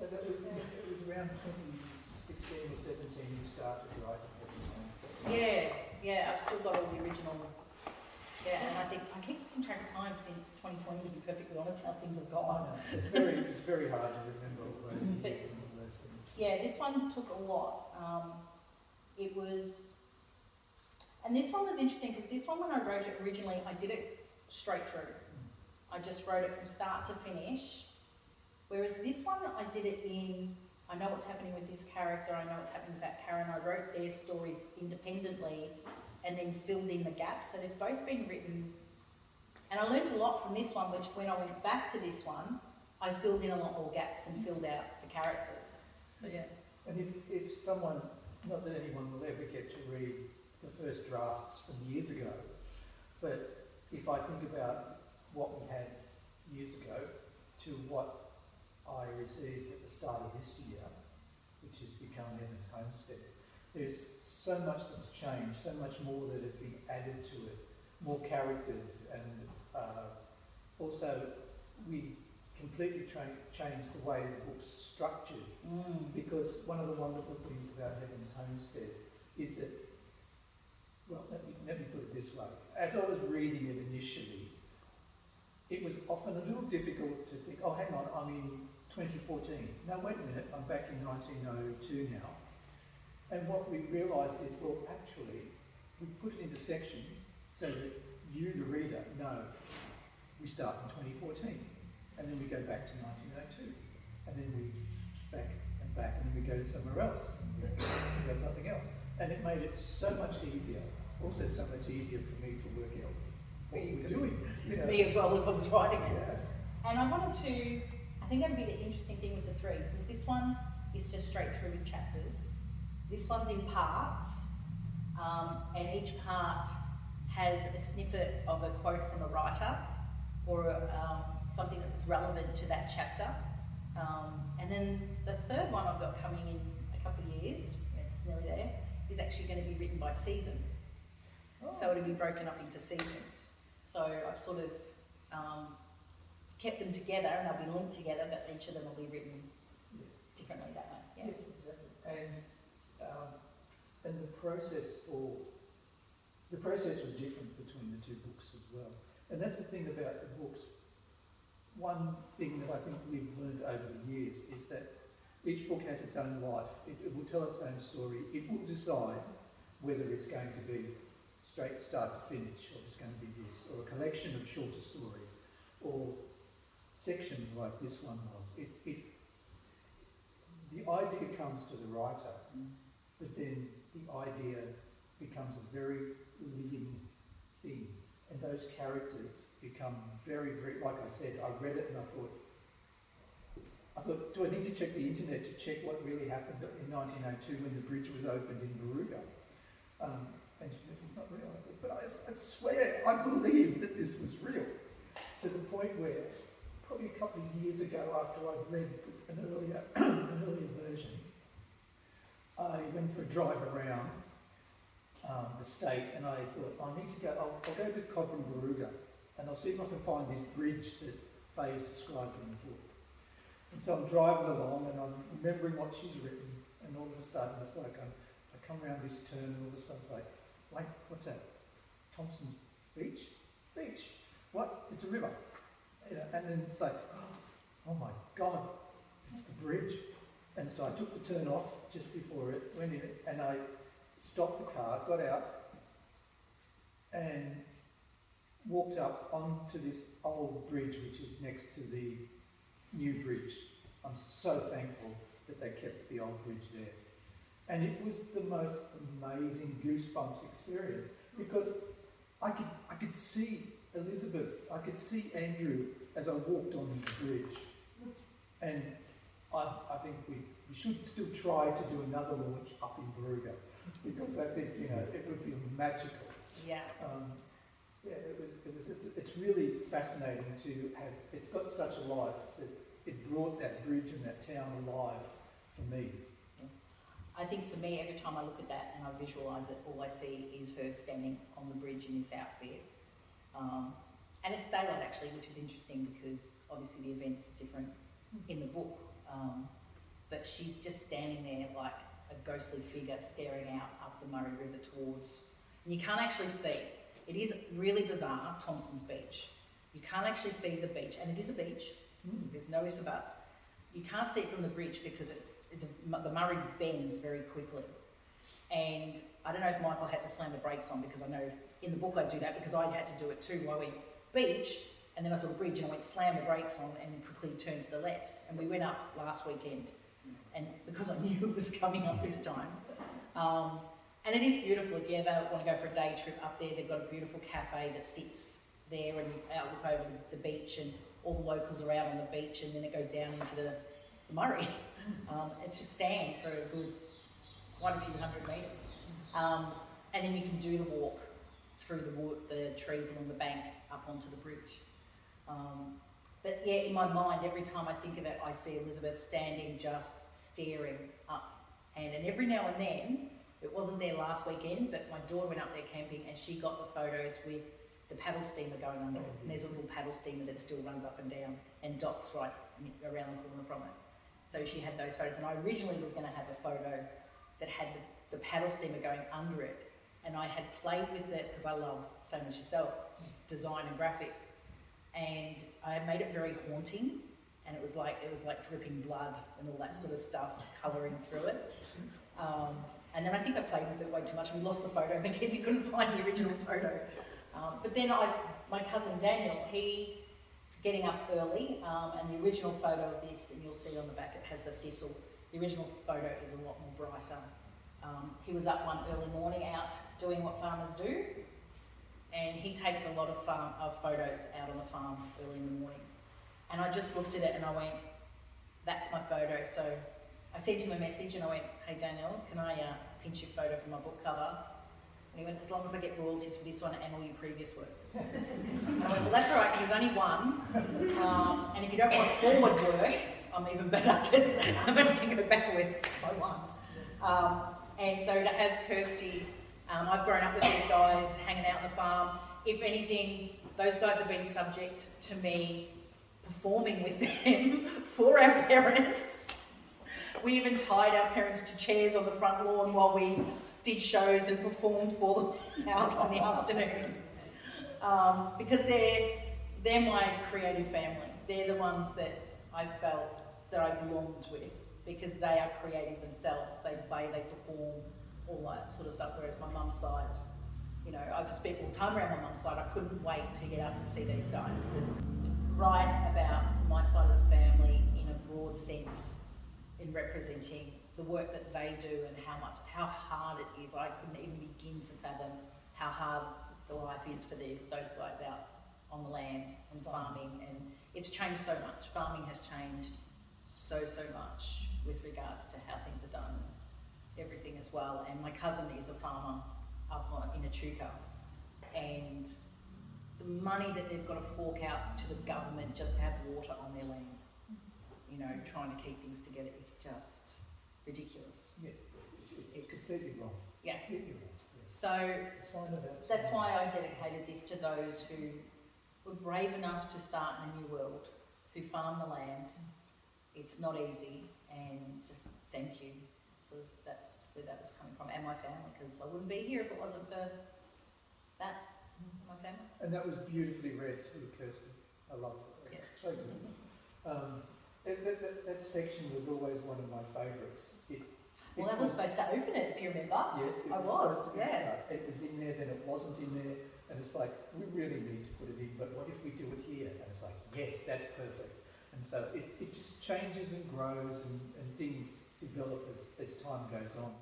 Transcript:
So that was, it was around 2016 or 17 you started writing HOMESTEAD. Yeah, I've still got all the original. Yeah, and I think I keep losing track of time since 2020, to be perfectly honest, how things have gone. It's very hard to remember all those years and all those things. Yeah, this one took a lot. It was, and this one was interesting because this one, when I wrote it originally, I did it straight through. I just wrote it from start to finish. Whereas this one, I did it in, I know what's happening with this character, I know what's happening with that character, and I wrote their stories independently and then filled in the gaps. So they've both been written, and I learned a lot from this one, which when I went back to this one, I filled in a lot more gaps and filled out the characters. So yeah. And if someone, not that anyone will ever get to read the first drafts from years ago, but if I think about what we had years ago to what I received at the start of this year, which has become Emma's Homestead, there's so much that's changed, so much more that has been added to it, more characters, and also we completely changed the way the book's structured, because one of the wonderful things about Heaven's Homestead is that, well, let me put it this way. As I was reading it initially, it was often a little difficult to think, oh, hang on, I'm in 2014. No, wait a minute, I'm back in 1902 now. And what we realised is, well, actually, we put it into sections so that you, the reader, know we start in 2014, and then we go back to 1902, and then we back and back, and then we go somewhere else, and we go something else. And it made it so much easier, also so much easier for me to work out what we're doing. You know. Me as well as I was writing it. Yeah. And I wanted to, I think that'd be the interesting thing with the three, because this one is just straight through with chapters. This one's in parts, and each part has a snippet of a quote from a writer or something that was relevant to that chapter. And then the third one I've got coming in a couple of years, it's nearly there, is actually going to be written by season. Oh. So it'll be broken up into seasons. So I've sort of kept them together, and they'll be linked together, but each of them will be written differently that way. Yeah. Exactly. And the process was different between the two books as well. And that's the thing about the books. One thing that I think we've learned over the years is that each book has its own life. It will tell its own story. It will decide whether it's going to be straight start to finish, or it's going to be this, or a collection of shorter stories, or sections like this one was. The idea comes to the writer, but then the idea becomes a very living thing. And those characters become very, very, like I said, I read it and I thought, do I need to check the internet to check what really happened in 1902 when the bridge was opened in Baruga? And she said, it's not real. I thought, but I swear, I believe that this was real. To the point where, probably a couple of years ago, after I'd read an earlier version, I went for a drive around the state, and I thought, I need to go, I'll go to Cobram Baruga, and I'll see if I can find this bridge that Faye's described in the book. And so I'm driving along, and I'm remembering what she's written, and all of a sudden it's like, I come around this turn, and all of a sudden it's like, wait, what's that? Thompson's Beach? Beach? What? It's a river. You know, and then it's like, oh my God, it's the bridge. And so I took the turn off just before it, went in it, and I stopped the car, got out, and walked up onto this old bridge which is next to the new bridge. I'm so thankful that they kept the old bridge there. And it was the most amazing goosebumps experience, because I could see Elizabeth, I could see Andrew as I walked on this bridge. And I think we should still try to do another launch up in Baruga, because I think, you know, it would be magical. Yeah. It's really fascinating to have, it's got such a life that it brought that bridge and that town alive for me. I think for me, every time I look at that and I visualise it, all I see is her standing on the bridge in this outfit. And it's daylight actually, which is interesting because obviously the events are different in the book. but she's just standing there like a ghostly figure staring out up the Murray River towards, and you can't actually see. It is really bizarre, Thompson's Beach. You can't actually see the beach, and it is a beach. There's no ifs or buts. You can't see it from the bridge because the Murray bends very quickly. And I don't know if Michael had to slam the brakes on, because I know in the book I do that because I had to do it too. I went beach, and then I saw the bridge and I went slam the brakes on and quickly turned to the left. And we went up last weekend, and because I knew it was coming up this time. And it is beautiful. If you ever want to go for a day trip up there, they've got a beautiful cafe that sits there and you look over the beach, and all the locals are out on the beach, and then it goes down into the Murray. It's just sand for a good quite a few hundred metres. And then you can do the walk through the trees along the bank up onto the bridge. But yeah, in my mind, every time I think of it, I see Elizabeth standing just staring up. And every now and then, it wasn't there last weekend, but my daughter went up there camping and she got the photos with the paddle steamer going under it. And there's a little paddle steamer that still runs up and down and docks right around the corner from it. So she had those photos, and I originally was going to have a photo that had the paddle steamer going under it, and I had played with it because I love, same as yourself, design and graphic, and I had made it very haunting, and it was like dripping blood and all that sort of stuff colouring through it. And then I think I played with it way too much. We lost the photo. Mackenzie couldn't find the original photo. But then my cousin Daniel, he getting up early, and the original photo of this, and you'll see on the back, it has the thistle. The original photo is a lot more brighter. He was up one early morning out doing what farmers do, and he takes a lot of photos out on the farm early in the morning. And I just looked at it and I went, that's my photo. So I sent him a message and I went, hey Daniel, can I pinch your photo for my book cover? And he went, as long as I get royalties for this one and all your previous work. And I went, well, that's all right, because there's only one. And if you don't want forward work, I'm even better, because I'm only going to go backwards by one. And so to have Kirsty, I've grown up with these guys, hanging out on the farm. If anything, those guys have been subject to me performing with them for our parents. We even tied our parents to chairs on the front lawn while we did shows and performed for them out on the afternoon. Because they're my creative family. They're the ones that I felt that I belonged with, because they are creative themselves. They play, they perform, all that sort of stuff. Whereas my mum's side, you know, I've spent all the time around my mum's side. I couldn't wait to get up to see these guys. Write about my side of the family in a broad sense, in representing the work that they do and how hard it is. I couldn't even begin to fathom how hard the life is for those guys out on the land and farming, and it's changed so much. Farming has changed so much with regards to how things are done, everything as well. And my cousin is a farmer up in Echuca, and the money that they've got to fork out to the government just to have water on their land, you know, trying to keep things together, is just ridiculous. Yeah, it's completely wrong. Yeah. Completely wrong. So that's why I dedicated this to those who were brave enough to start in a new world, who farm the land. It's not easy, and just thank you. So that's where that was coming from, and my family, because I wouldn't be here if it wasn't for that, my family. And that was beautifully read too, Kirsty. I love it. It's Yes. so good. That section was always one of my favourites. Well, that was supposed to open it, if you remember. Yes, it I was. was, Supposed to yeah. start. It was in there, then it wasn't in there, and it's like, we really need to put it in, but what if we do it here? And it's like, yes, that's perfect. And so it just changes and grows, and things develop as time goes on.